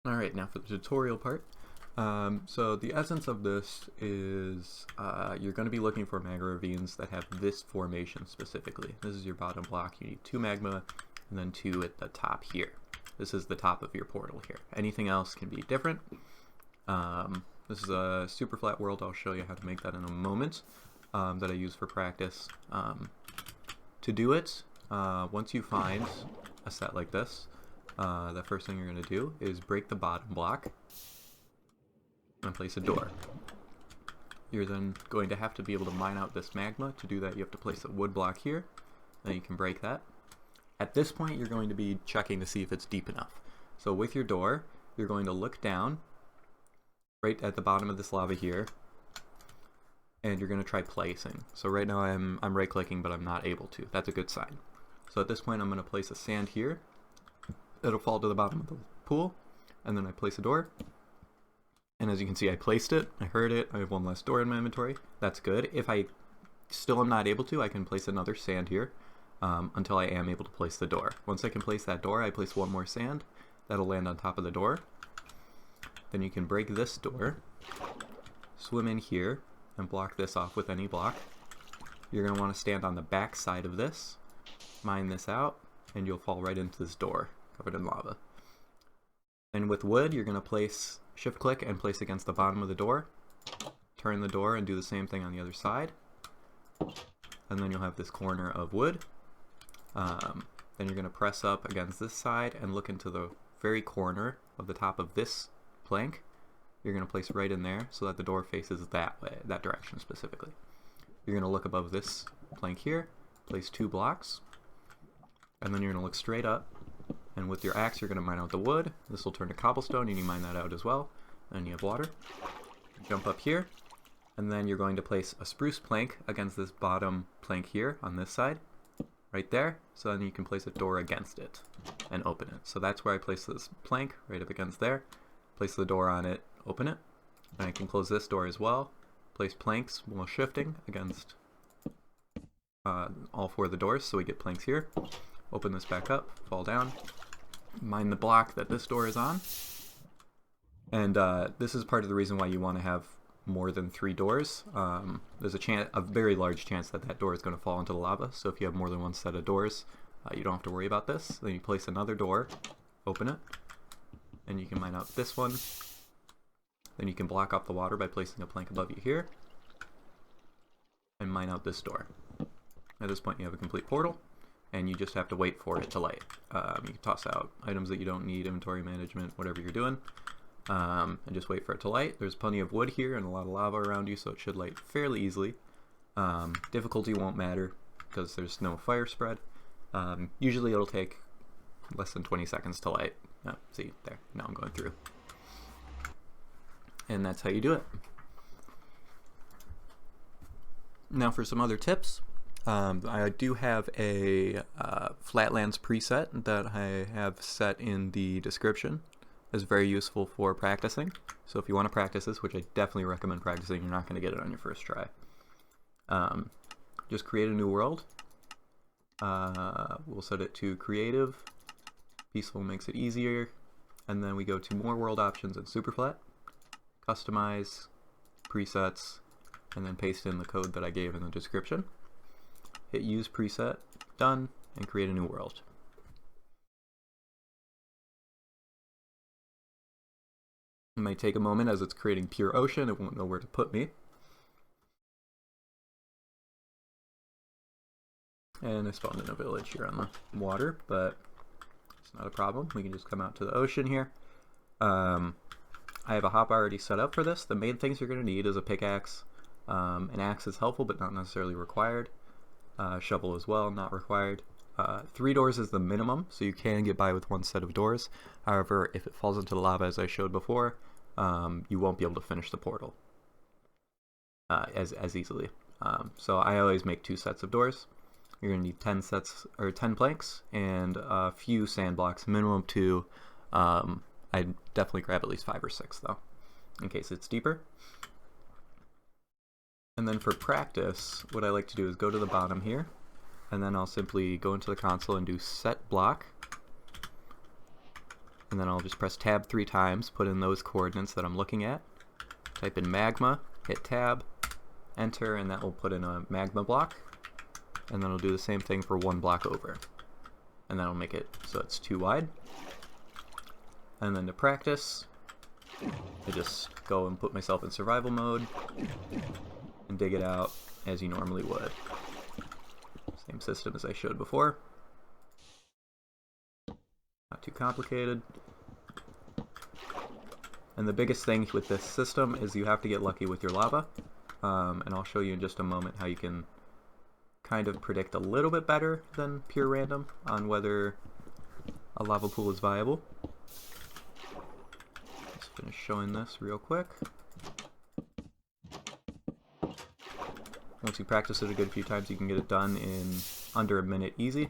Alright, now for the tutorial part. So the essence of this is you're going to be looking for magma ravines that have this formation specifically. This is your bottom block. You need 2 magma and then 2 at the top here. This is the top of your portal here. Anything else can be different. This is a super flat world. I'll show you how to make that in a moment that I use for practice. To do it, once you find a set like this, the first thing you're going to do is break the bottom block and place a door. You're then going to have to be able to mine out this magma. To do that, you have to place a wood block here, then you can break that. At this point, you're going to be checking to see if it's deep enough. So with your door, you're going to look down right at the bottom of this lava here, and you're going to try placing. So right now I'm right clicking, but I'm not able to. That's a good sign. So at this point, I'm going to place a sand here. It'll fall to the bottom of the pool, and then I place a door. And as you can see, I placed it, I heard it, I have 1 less door in my inventory. That's good. If I still am not able to, I can place another sand here until I am able to place the door. Once I can place that door, I place 1 more sand. That'll land on top of the door. Then you can break this door, swim in here, and block this off with any block. You're going to want to stand on the back side of this, mine this out, and you'll fall right into this door covered in lava. And with wood, you're going to shift click and place against the bottom of the door, turn the door and do the same thing on the other side, and then you'll have this corner of wood. Then you're going to press up against this side and look into the very corner of the top of this plank. You're going to place right in there so that the door faces that way, that direction specifically. You're going to look above this plank here, place 2 blocks, and then you're going to look straight up, and with your axe you're going to mine out the wood. This will turn to cobblestone, and you mine that out as well. And you have water. Jump up here, and then you're going to place a spruce plank against this bottom plank here on this side, right there, so then you can place a door against it and open it. So that's where I place this plank, right up against there, place the door on it, open it, and I can close this door as well, place planks while shifting against all 4 of the doors, so we get planks here, open this back up, fall down, mine the block that this door is on. And this is part of the reason why you want to have more than 3 doors. There's a very large chance that that door is going to fall into the lava, so if you have more than 1 set of doors, you don't have to worry about this. Then you place another door, open it, and you can mine out this one. Then you can block off the water by placing a plank above you here, and mine out this door. At this point you have a complete portal, and you just have to wait for it to light. You can toss out items that you don't need, inventory management, whatever you're doing. And just wait for it to light. There's plenty of wood here and a lot of lava around you, so it should light fairly easily. Difficulty won't matter because there's no fire spread. Usually it'll take less than 20 seconds to light. Oh, see, there, now I'm going through. And that's how you do it. Now for some other tips. I do have a Flatlands preset that I have set in the description. Is very useful for practicing. So if you want to practice this, which I definitely recommend practicing, you're not going to get it on your first try. Just create a new world. We'll set it to creative. Peaceful makes it easier. And then we go to more world options and superflat. Customize, presets, and then paste in the code that I gave in the description. Hit use preset, done, and create a new world. It might take a moment as it's creating pure ocean. It won't know where to put me. And I spawned in a village here on the water, but it's not a problem. We can just come out to the ocean here. I have a hop already set up for this. The main things you're going to need is a pickaxe. An axe is helpful, but not necessarily required. Shovel as well, not required. 3 doors is the minimum, so you can get by with 1 set of doors. However, if it falls into the lava as I showed before, you won't be able to finish the portal as easily. So I always make 2 sets of doors. You're going to need 10 planks and a few sand blocks, minimum 2. I'd definitely grab at least 5 or 6 though, in case it's deeper. And then for practice, what I like to do is go to the bottom here, and then I'll simply go into the console and do set block, and then I'll just press tab 3 times, put in those coordinates that I'm looking at, type in magma, hit tab, enter, and that will put in a magma block, and then I'll do the same thing for 1 block over, and that'll make it so it's too wide. And then to practice, I just go and put myself in survival mode and dig it out as you normally would. Same system as I showed before. Not too complicated. And the biggest thing with this system is you have to get lucky with your lava. And I'll show you in just a moment how you can kind of predict a little bit better than pure random on whether a lava pool is viable. Let's finish showing this real quick. Once you practice it a good few times, you can get it done in under a minute easy.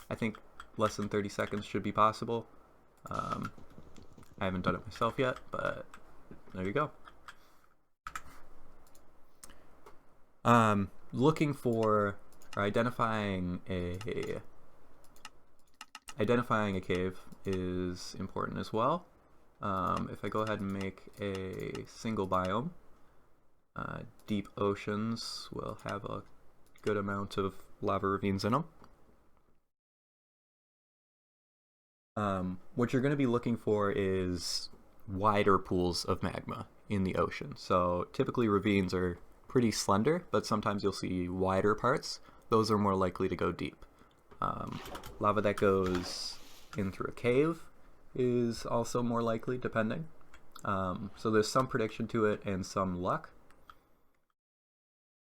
I think less than 30 seconds should be possible. I haven't done it myself yet, but there you go. Looking for or identifying a cave is important as well. If I go ahead and make a single biome, deep oceans will have a good amount of lava ravines in them. What you're going to be looking for is wider pools of magma in the ocean. So typically ravines are pretty slender, but sometimes you'll see wider parts. Those are more likely to go deep. Lava that goes in through a cave is also more likely, depending. So there's some prediction to it and some luck.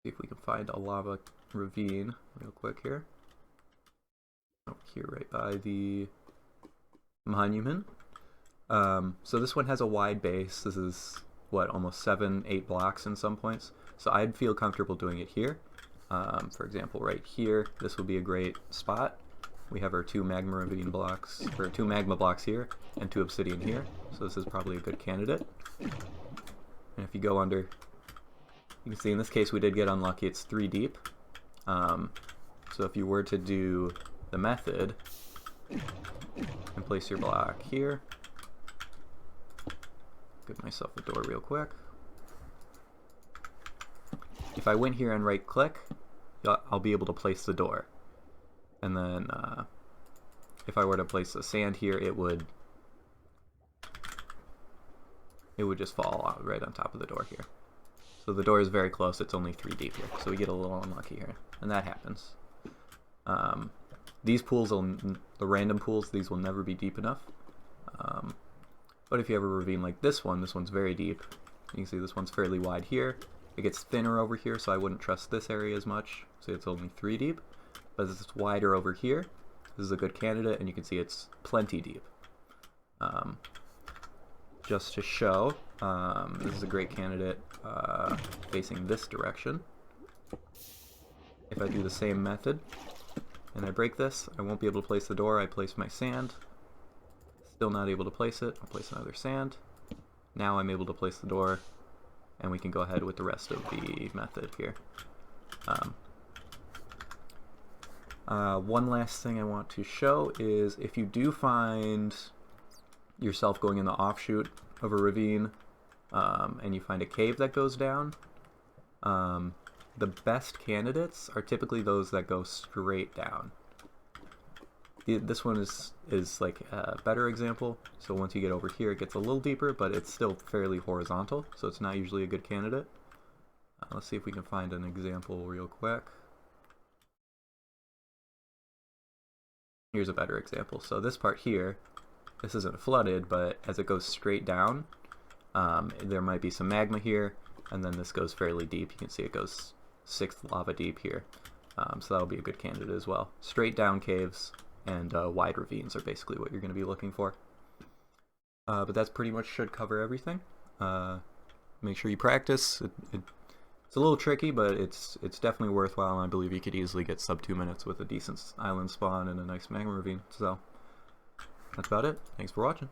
See if we can find a lava ravine real quick here. Over here right by the monument. So this one has a wide base. This is what, almost 7-8 blocks in some points. So I'd feel comfortable doing it here. For example, right here, this would be a great spot. We have our 2 magma ravine blocks, or 2 magma blocks here, and 2 obsidian here. So this is probably a good candidate. And if you go under, you can see in this case we did get unlucky. It's 3 deep. So if you were to do the method and place your block here, give myself a door real quick. If I went here and right click, I'll be able to place the door. And then if I were to place the sand here, it would just fall out right on top of the door here. So the door is very close. It's only 3 deep here, so we get a little unlucky here, and that happens. These pools, the random pools, these will never be deep enough. But if you have a ravine like this one's very deep. You can see this one's fairly wide here. It gets thinner over here, so I wouldn't trust this area as much. So it's only 3 deep. But it's wider over here. This is a good candidate, and you can see it's plenty deep. Just to show, this is a great candidate facing this direction. If I do the same method and I break this, I won't be able to place the door. I place my sand. Still not able to place it. I'll place another sand. Now I'm able to place the door, and we can go ahead with the rest of the method here. One last thing I want to show is if you do find yourself going in the offshoot of a ravine and you find a cave that goes down, the best candidates are typically those that go straight down. This one is like a better example. So once you get over here, it gets a little deeper, but it's still fairly horizontal, so it's not usually a good candidate. Let's see if we can find an example real quick. Here's a better example. So this part here, this isn't flooded, but as it goes straight down, there might be some magma here, and then this goes fairly deep. You can see it goes 6th lava deep here. So that'll be a good candidate as well. Straight down caves and wide ravines are basically what you're going to be looking for. But that's pretty much should cover everything. Make sure you practice. It's a little tricky, but it's definitely worthwhile, and I believe you could easily get sub 2 minutes with a decent island spawn and a nice magma ravine. So that's about it. Thanks for watching.